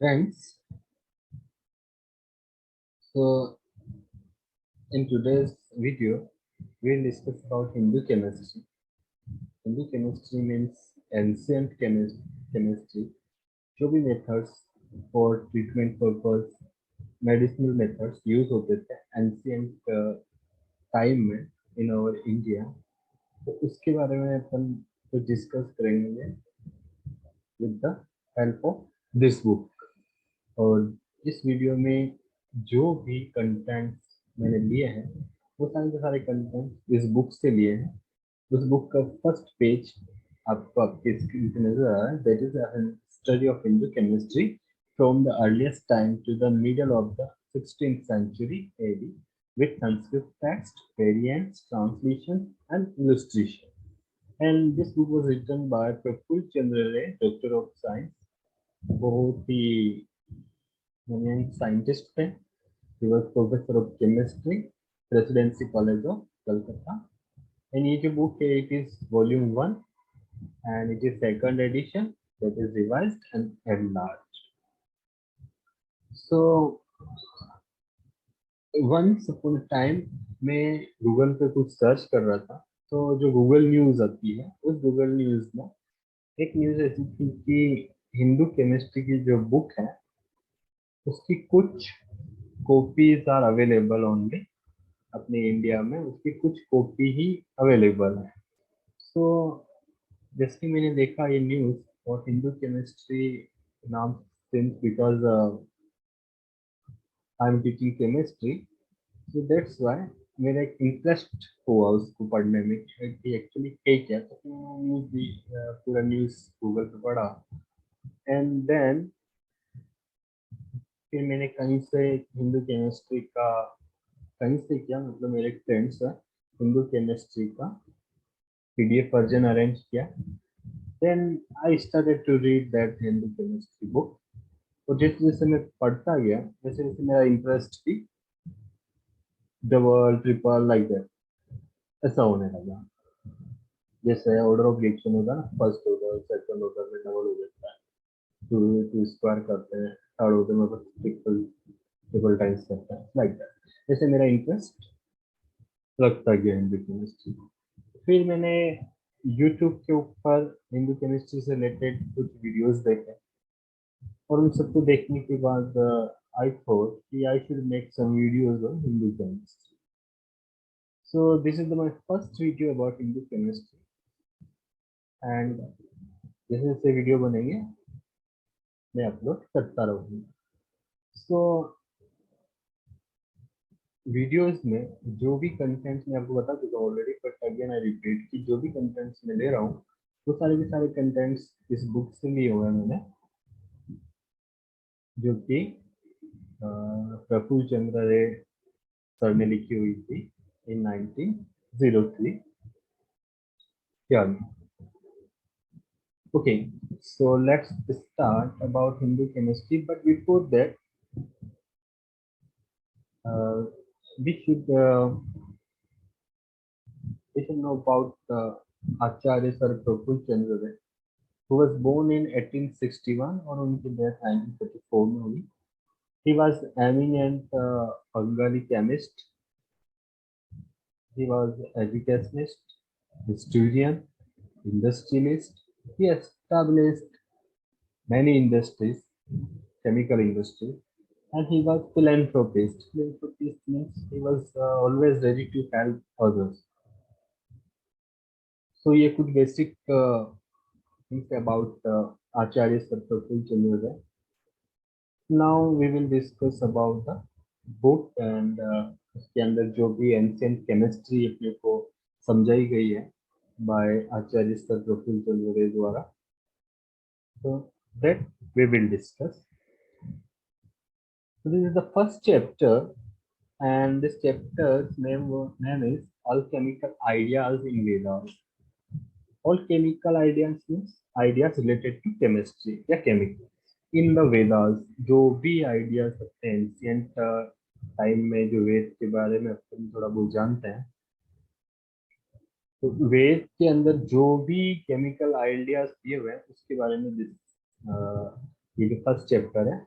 Friends, so in today's video, we'll discuss about Hindu chemistry. Hindu chemistry means ancient chemistry. जो भी methods for treatment purpose, medicinal methods use होते थे ancient time में in our India, तो उसके बारे में अपन कुछ डिस्कस करेंगे with the help of this book. और इस वीडियो में जो भी कंटेंट्स मैंने लिए हैं वो सारे के सारे कंटेंट इस बुक से लिए हैं। उस बुक का फर्स्ट पेज आपको आपके स्क्रीन पे नजर आ रहा है, that is study of Hindu chemistry from the earliest time to the middle of the 16th century AD with Sanskrit text, variants, translation and illustration. And this book was written by Praful Chandra Ray, Doctor of Science, बहुत ही scientist थे. He was professor of chemistry, Presidency College of Calcutta. And ये जो book है, it is volume 1 and it is second edition that is revised and enlarged. So once upon a time मैं Google पे कुछ search कर रहा था, तो जो गूगल न्यूज आती है उस गूगल न्यूज में एक न्यूज ऐसी थी कि हिंदू केमिस्ट्री की जो बुक है उसकी कुछ कॉपीज आर अवेलेबल ओनली अपने इंडिया में, उसकी कुछ कॉपी ही अवेलेबल है. सो जैसे मैंने देखा ये न्यूज और हिंदू केमिस्ट्री नाम since because I am teaching chemistry, so that's why मेरा एक इंटरेस्ट हुआ उसको पढ़ने में कि एक्चुअली है क्या. तो न्यूज भी पूरा न्यूज गूगल पे पढ़ा एंड देन फिर मैंने कहीं से हिंदू केमिस्ट्री का, कहीं से क्या मतलब मेरे फ्रेंड्स है हिंदू केमिस्ट्री का PDF वर्जन अरेंज किया. Then I started to read that Hindu chemistry book. और जैसे जैसे मैं पढ़ता गया वैसे वैसे मेरा इंटरेस्ट भी डबल ट्रिपल लाइक दैट ऐसा होने लगा. जैसे ऑर्डर ऑफ रिएक्शन होगा ना, फर्स्ट ऑर्डर सेकंड ऑर्डर में डबल हो जाता है, टू स्क्वायर करते हैं, थर्ड ऑर्डर में बस ट्रिपल ट्रिपल टाइम्स करते हैं लाइक दैट. जैसे मेरा इंटरेस्ट लगता गया हिंदू केमिस्ट्री. फिर मैंने YouTube के ऊपर हिंदू केमिस्ट्री से रिलेटेड कुछ वीडियोस देखे और उन सबको देखने के बाद आई थॉट कि I should make some videos on Hindu chemistry. So this is my first video about Hindu chemistry and जैसे जैसे वीडियो बनेंगे मैं अपलोड करता रहूँगा. सो वीडियोस में जो भी कंटेंट्स मैं आपको बता चुका already, but again I repeat कि जो भी कंटेंट्स मैं ले रहा हूँ वो सारे के सारे कंटेंट्स इस बुक से लिए हुए हैं मैंने, जो कि प्रफुल्ल चंद्र रे सर ने लिखी हुई थी इन 1903 क्या. Okay, so let's start about Hindu chemistry, but before that uh, we should uh, we should know about Acharya Sir Praful Chandra Ray, who was born in 1861 और उनकी डेथ 1934 में हुई. He was eminent Bengali chemist. He was educationist, historian, industrialist. He established many industries, chemical industries, and he was philanthropist. Philanthropist means he was always ready to help others. So ये कुछ basic things about Acharya Sir Praful Chandra Ray. Now we will discuss about the book and उसके अंदर जो भी ancient chemistry अपने को समझाई गई है बाय आचार्य सर प्रफुल्ल चंद्र रे द्वारा, so that we will discuss. So this is the first chapter and this chapter's name is All Chemical Ideas in Vedas. All chemical ideas means ideas related to chemistry या chemical in the Vedas. जो भी ideas होते हैं ancient time में, जो वेद के बारे में अपन थोड़ा बहुत जानते हैं, तो वेद के अंदर जो भी केमिकल आइडियाज दिए हुए हैं उसके बारे में ये जो फर्स्ट चैप्टर है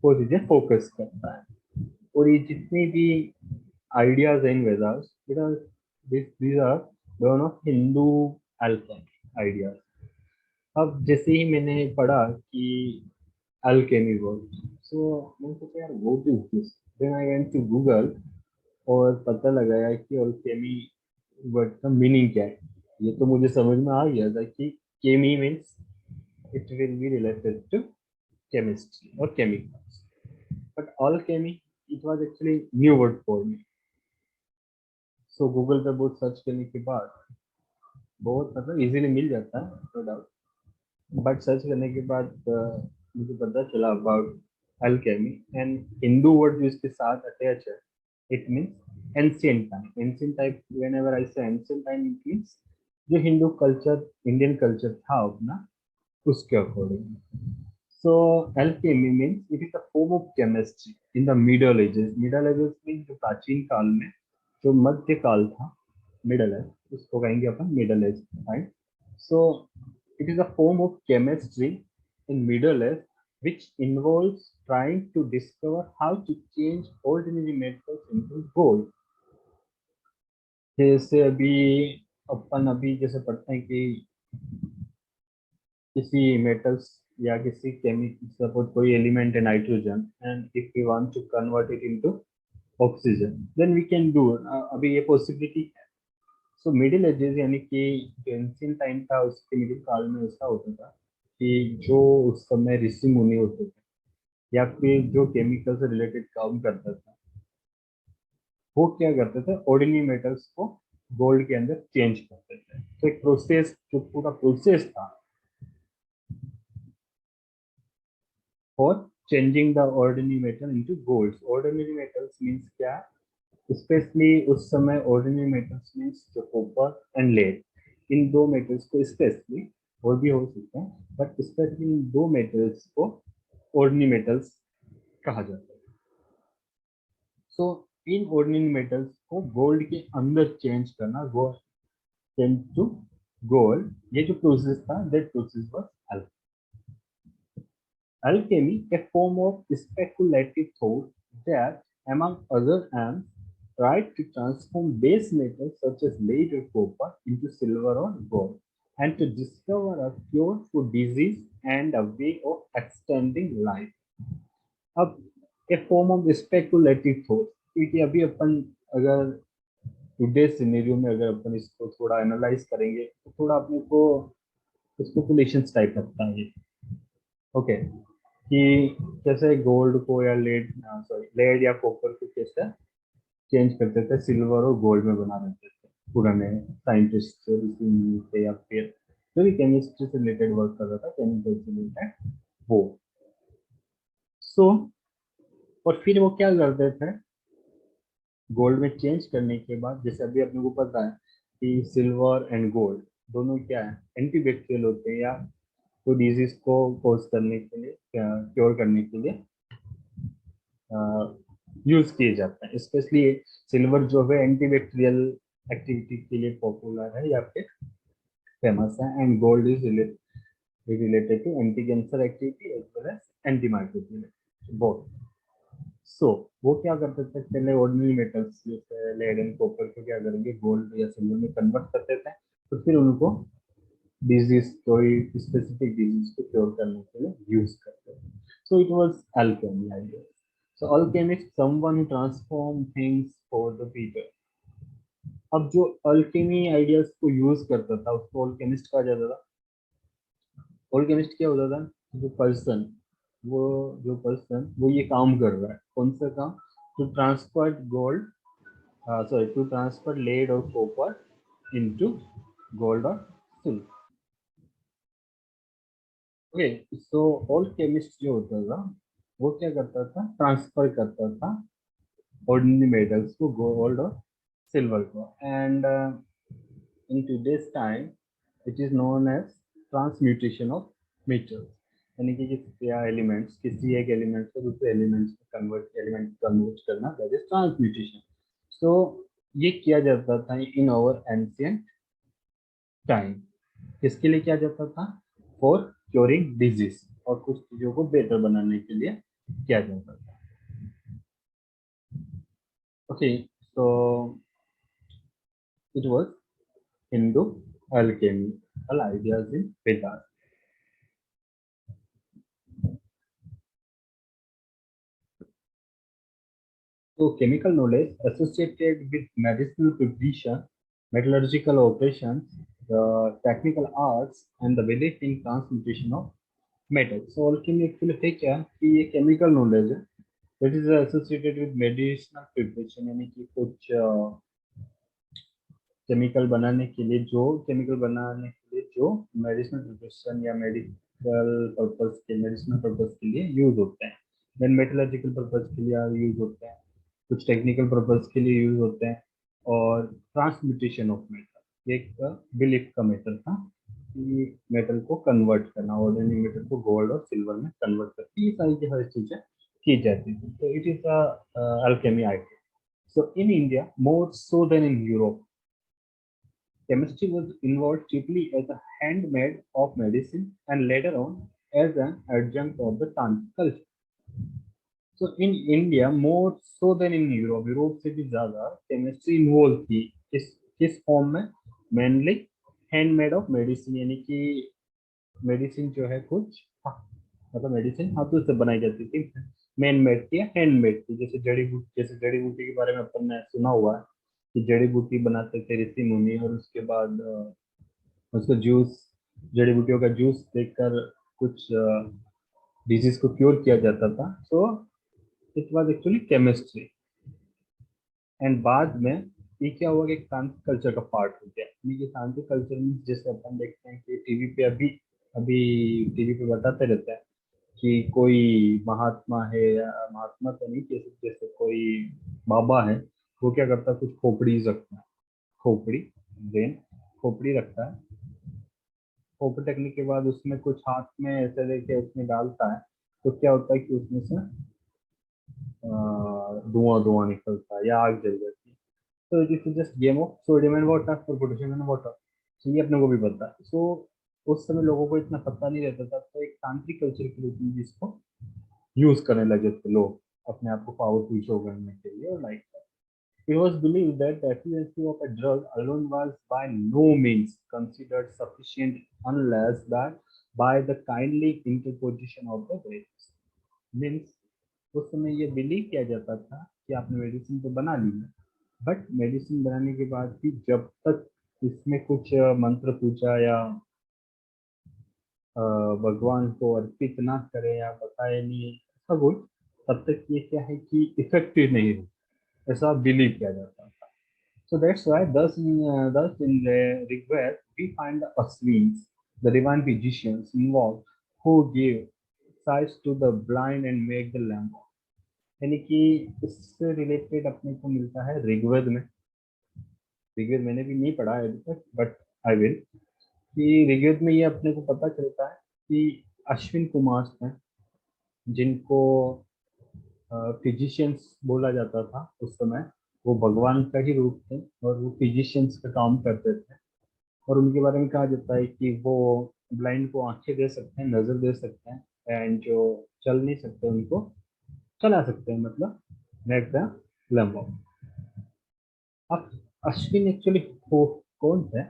वो चीजें फोकस करता है। और ये जितनी भी आइडियाज हैं इन वेदास, these are दोनों हिंदू अल्केमी आइडियाज। अब जैसे ही मैंने पढ़ा कि अल्केमी वर्ड, सो मैंने सोचा यार what is this, then I went to Google और पता लगाया कि अल्केमी वर्ड का मीनिंग क्या है। ये तो मुझे समझ में आ गया था कि chemi means it will be related to chemistry और chemicals, but alchemy it was actually new word for me. So Google पे बहुत सर्च करने के बाद बहुत मतलब इजीली मिल जाता है, नो डाउट, बट सर्च करने के बाद मुझे पता चला about Alchemy. And Hindu word जो इसके साथ अटैच है, it means ancient time. Ancient time, whenever I से एंशियंट टाइम, इट मीन्स जो हिंदू कल्चर, इंडियन कल्चर था अपना, उसके according. So Alchemy means it is a form of chemistry in the middle edges. Middle edges means जो प्राचीन काल में, जो मध्य काल था, मिडल एज, उसको कहेंगे अपन middle age, right? So it is a form of chemistry in Middle East which involves trying to discover how to change ordinary metals into gold. जैसे अभी अपन अभी जैसे पढ़ते हैं कि किसी मेटल्स या किसी केमिकल, सपोज कोई एलिमेंट है nitrogen, and if we want to convert it into oxygen, then we can do. अभी ये पॉसिबिलिटी है। सो मिडिल एजेस यानी कि जो एंशियंट टाइम था, उसके मिडिल काल में ऐसा होता था कि जो उस समय ऋषि मुनि होते थे या फिर जो केमिकल से रिलेटेड काम करता था, वो क्या करते थे, ऑर्डिनरी मेटल्स को गोल्ड के अंदर चेंज करते थे। तो एक प्रोसेस, जो पूरा प्रोसेस था for changing the ordinary metal into gold. Ordinary metals means क्या, स्पेशली उस समय ऑर्डिनरी मेटल्स मींस जो कॉपर एंड लेड, इन दो मेटल्स को स्पेशली, और भी हो सकते हैं बट स्पेशली इन दो मेटल्स को ऑर्डिनरी मेटल्स कहा जाता है। सो इन ऑर्डिनरी मेटल्स को गोल्ड के अंदर चेंज करना, वो चेंज टू गोल्ड, ये जो प्रोसेस था, that process was alchemy, a form of speculative thought that, among other aims, tried to transform base metals such as lead or copper into silver or gold, and to discover a cure for disease and a way of extending life. अब ए form of speculative thought, क्योंकि अभी अपन अगर today scenario में अगर अपन इसको थोड़ा analyse करेंगे तो थोड़ा अपने को स्पेकुलेशन टाइप लगता है। ओके, कि जैसे गोल्ड को या लेड, सॉरी लेड या कॉपर को कैसे चेंज करते थे, सिल्वर और गोल्ड में बना देते थे पुराने साइंटिस्ट थे या फिर जो भी केमिस्ट्री से रिलेटेड वर्क कर रहा था, केमिकल से रिलेटेड, वो। सो और फिर वो क्या करते थे, गोल्ड में चेंज करने के बाद, जैसे अभी अपने को पता है कि सिल्वर एंड गोल्ड दोनों क्या है, एंटीबैक्टीरियल होते हैं, या कोई डिजीज को कोज करने के लिए, क्योर करने के लिए यूज किए जाते हैं। स्पेशली सिल्वर जो है एंटीबैक्टीरियल एक्टिविटी के लिए पॉपुलर है या फिर फेमस है, and gold is related to anti cancer activity as well as anti microbial, both. So वो क्या करते थे, पहले ऑर्डिनरी मेटल्स जैसे लेड एंड कॉपर को क्या करेंगे, गोल्ड या सिल्वर में कन्वर्ट करते थे, तो फिर उनको डिजीज, कोई स्पेसिफिक डिजीज को क्योर करने के लिए यूज करते थे। So it was Alchemy idea. So alchemist, someone who transform things for the better. अब जो अल्केमी आइडियाज को यूज करता था उसको अल्केमिस्ट कहा जाता था। अल्केमिस्ट क्या होता था, जो पर्सन, वो जो पर्सन वो ये काम कर रहा है, कौन सा काम, to transfer gold, sorry to transfer lead और कॉपर इनटू गोल्ड और सिल्वर। ओके, सो अल्केमिस्ट जो होता था वो क्या करता था, ट्रांसफर करता था ऑर्डिनरी मेटल्स को, गोल्ड और सिल्वर को, and in today's time it is known as transmutation of metals. यानी कि या एलिमेंट्स, किसी एक एलिमेंट से दूसरे एलिमेंट्स में कन्वर्ट करना, दैट इज ट्रांसम्यूटेशन। सो ये किया जाता था इन आवर एंशियंट टाइम। किसके लिए किया जाता था, फॉर क्योरिंग डिजीज, और कुछ चीजों को बेहतर बनाने के लिए किया जाता था। Okay, so it was Hindu alchemical ideas in Vedas. So chemical knowledge associated with medicinal preparation, metallurgical operations, the technical arts, and the belief in transmutation of metals. So alchemy actually है क्या कि ये chemical knowledge है that is associated with medicinal preparation, यानी कि कुछ chemical बनाने के लिए जो मेडिसिनल प्रिपरेशन या मेडिसिनल पर्पस के लिए यूज होते हैं, देन मेटलर्जिकल पर्पस के लिए यूज होते हैं, कुछ टेक्निकल पर्पस के लिए यूज होते हैं, और ट्रांसम्यूटेशन ऑफ मेटल एक बिलीफ का मेथड था कि मेटल को कन्वर्ट करना, ऑर्डिनरी मेटल को गोल्ड और सिल्वर में कन्वर्ट करके ये सारी की हर चीजें की जाती थी। तो it is alchemy idea. So in India more so than in Europe, chemistry was involved chiefly as a handmaid of medicine and later on as an adjunct of the Tantric culture. So in India, more so than in Europe, Europe से भी ज्यादा chemistry involve थी। किस form में? Mainly handmade of medicine, यानी कि medicine जो है कुछ मतलब मेडिसिन हाथों से बनाई जाती थी, मैन मेड थी या हैंडमेड थी। जैसे जड़ी बूटी के बारे में अपन ने सुना हुआ है कि जड़ी बूटी बनाते थे ऋषि मुनि, और उसके बाद उसका जूस, जड़ी बूटियों का जूस देकर कुछ डिजीज को क्योर किया जाता था। So it was actually chemistry. And बाद में ये क्या हुआ कि तांत्रिक कल्चर का पार्ट हो गया। ये तांत्रिक कल्चर में जैसे अपन देखते हैं कि टीवी पे अभी अभी टीवी पे बताते रहते हैं कि कोई महात्मा है, या महात्मा तो नहीं, जैसे जैसे कोई बाबा है, वो क्या करता है, कुछ खोपड़ी रखता है, खोपड़ी ब्रेन खोपड़ी रखता है, खोपड़ी रखने के बाद उसमें कुछ हाथ में ऐसे लेके उसमें डालता है, तो क्या होता है कि उसमें से धुआं धुआं निकलता है या आग जल जाती है। तो it is just game of sodium and water और पोटेशियम एंड वाटर। तो ये अपने को भी पता है। सो उस समय लोगों को इतना पता नहीं रहता था, तो एक तांत्रिक कल्चर के रूप में जिसको यूज करने लगे थे लोग अपने आप को पावरफुल शो करने के लिए, और like it was believed that the efficacy of a drug alone was by no means considered sufficient unless that by the kindly interposition of the grace. Means उस समय ये बिलीव किया जाता था कि आपने मेडिसिन तो बना ली है, बट मेडिसिन बनाने के बाद भी जब तक इसमें कुछ मंत्र पूजा या भगवान को अर्पित ना करे या बताए नहीं ऐसा कुछ, तब तक ये क्या है कि इफेक्टिव नहीं है, ऐसा बिलीव किया जाता था। So that's why thus in the Rigved we find the Aswins, the divine physicians involved, who give sight to the blind and make the lame walk. यानी कि इससे रिलेटेड अपने को मिलता है ऋग्वेद में। ऋग्वेद मैंने भी नहीं पढ़ा है अभी तक, बट आई विल। कि ऋग्वेद में ये अपने को पता चलता है कि अश्विन कुमार हैं, जिनको फिजिशियंस बोला जाता था उस समय, वो भगवान का ही रूप थे और वो फिजिशियंस का काम करते थे। और उनके बारे में कहा जाता है कि वो ब्लाइंड को आंखें दे सकते हैं, नजर दे सकते हैं, एंड जो चल नहीं सकते उनको चला सकते हैं, मतलब मेक द लंबो। अब अश्विन एक्चुअली कौन है?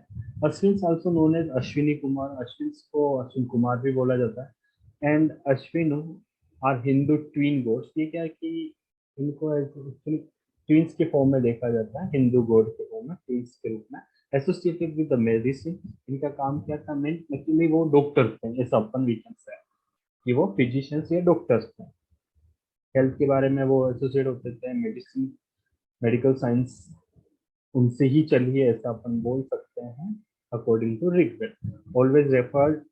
Ashwin also known as Ashwini Kumar, Ashwin को अश्विन कुमार भी बोला जाता है। And Ashwin are Hindu twin gods. ये क्या है कि इनको एक्चुअली ट्विंस के फॉर्म में देखा जाता है, हिंदू गॉड के फॉर्म में, ट्विंस के रूप में एसोसिएटेड विद द मेडिसिन। इनका काम क्या था? मेन एक्चुअली वो डॉक्टर्स थे, ऐसा अपन वी कैन से कि वो फिजिशियंस या डॉक्टर्स थे। हेल्थ के बारे में वो एसोसिएट होते थे, मेडिसिन मेडिकल साइंस उनसे ही चली है, ऐसा अपन बोल सकते हैं। According to Rigveda always referred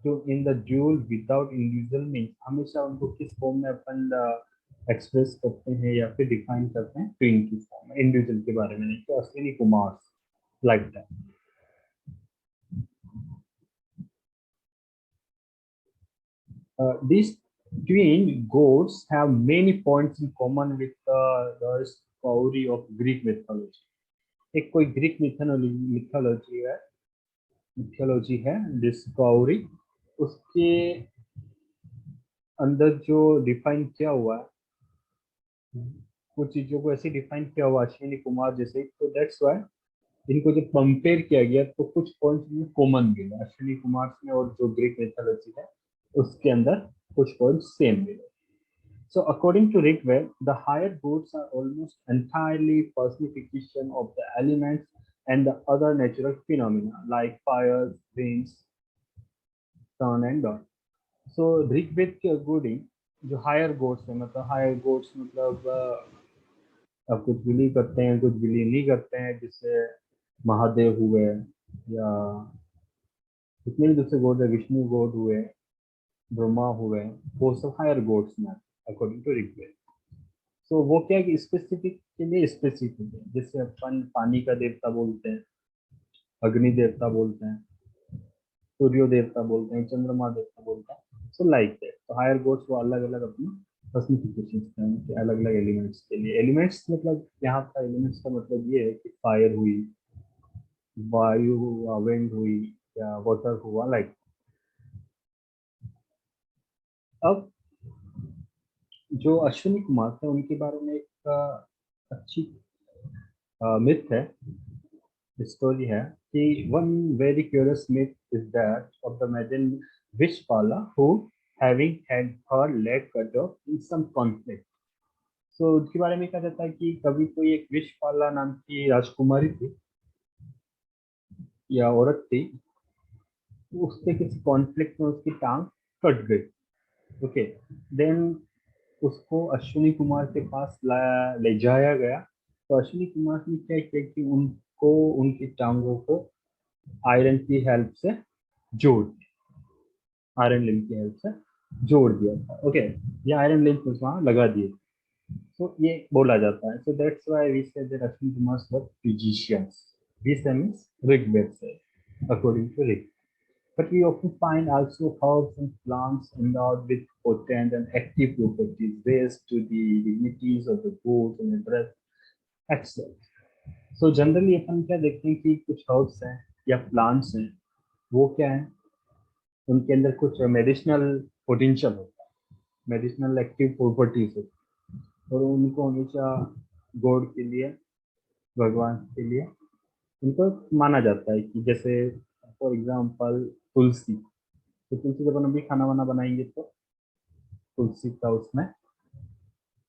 to in the dual without individual means, हमेशा उनको किस फॉर्म में अपन एक्सप्रेस करते हैं या फिर डिफाइन करते हैं? ट्विन की फॉर्म में, इंडिविजुअल के बारे में नहीं। तो Ashwini Kumar like that. These twin gods have many points in common with the story of Greek mythology. एक कोई ग्रीक मिथोलॉजी है डिस्कवरी, उसके अंदर जो डिफाइन किया हुआ है, कुछ चीजों को ऐसे डिफाइन किया हुआ अश्विनी कुमार जैसे, तो दैट्स वाई इनको जब कंपेयर किया गया तो कुछ पॉइंट्स में कॉमन मिले अश्विनी कुमार में, और जो ग्रीक मिथोलॉजी है उसके अंदर कुछ पॉइंट्स सेम मिले. So according to Rigved, the higher gods are almost entirely personification of the elements and the other natural phenomena like fire, winds, sun and dawn. So Rigveda के अकॉर्डिंग जो higher gods है, मतलब higher gods मतलब अब कुछ believe करते हैं कुछ बिलीव नहीं करते हैं, जैसे महादेव हुए या जितने भी दूसरे गॉड है, विष्णु गॉड हुए, ब्रह्मा हुए, वो सब हायर गोड्स में अकॉर्डिंग टू ऋग्वेद. तो वो क्या है कि स्पेसिफिक के लिए स्पेसिफिक है, जैसे अपन पानी का देवता बोलते हैं, अग्नि देवता बोलते हैं, सूर्य देवता बोलते हैं, चंद्रमा देवता बोलते हैं. सो लाइक दैट, तो हायर गोड्स वो अलग अलग अपनी पर्सनिफिकेशन हैं अलग अलग एलिमेंट्स के लिए. एलिमेंट्स मतलब यहाँ का एलिमेंट्स का मतलब ये है कि फायर हुई, वायु हुआ, विंड हुई या वाटर हुआ, लाइक. अब जो अश्विनी कुमार थे उनके बारे में एक अच्छी मिथ है, स्टोरी है कि one very curious myth is that of the maiden Vishpala who having had her leg cut off in some conflict. So उसके बारे में कहा जाता है कि कभी कोई एक विशपाला नाम की राजकुमारी थी या औरत थी, उसके किसी कॉन्फ्लिक्ट में उसकी टांग कट गई. ओके, देन उसको अश्विनी कुमार के पास ले जाया गया. तो अश्विनी कुमार ने क्या किया कि उनको उनकी टांगों को आयरन की हेल्प से जोड़ आयरन लिंक की हेल्प से जोड़ दिया था. ओके, ये आयरन लिंक वहां लगा दिए. तो ये बोला जाता है. So that's why we say that Ashwini Kumar were physicians. This means Rigveda से according to Rig. But we often find also herbs and plants endowed with potent and active properties raised to the dignities of the gods and address excellent. So generally अपन क्या देखते हैं कि कुछ herbs हैं या plants हैं, वो क्या है, उनके अंदर कुछ मेडिसिनल पोटेंशियल होता है, मेडिसिनल एक्टिव प्रॉपर्टीज होती है, और उनको हमेशा गॉड के लिए, भगवान के लिए उनको माना जाता है. कि जैसे फॉर एग्जांपल तुलसी, तो तुलसी जब हम भी खाना वाना बनाएंगे तो तुलसी का उसमें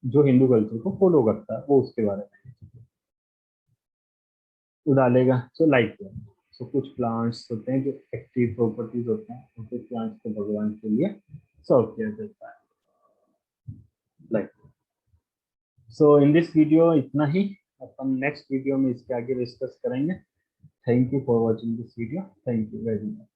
जो हिंदू कल्चर को फॉलो करता है वो उसके बारे में डालेगा. सो लाइक सो कुछ प्लांट्स होते हैं जो एक्टिव प्रॉपर्टीज होते हैं, उनके प्लांट्स को भगवान के लिए सर्व किया जाता है, like. So in this video इतना ही. अपन नेक्स्ट वीडियो में इसके आगे डिस्कस करेंगे. Thank you for watching this video. Thank you very much.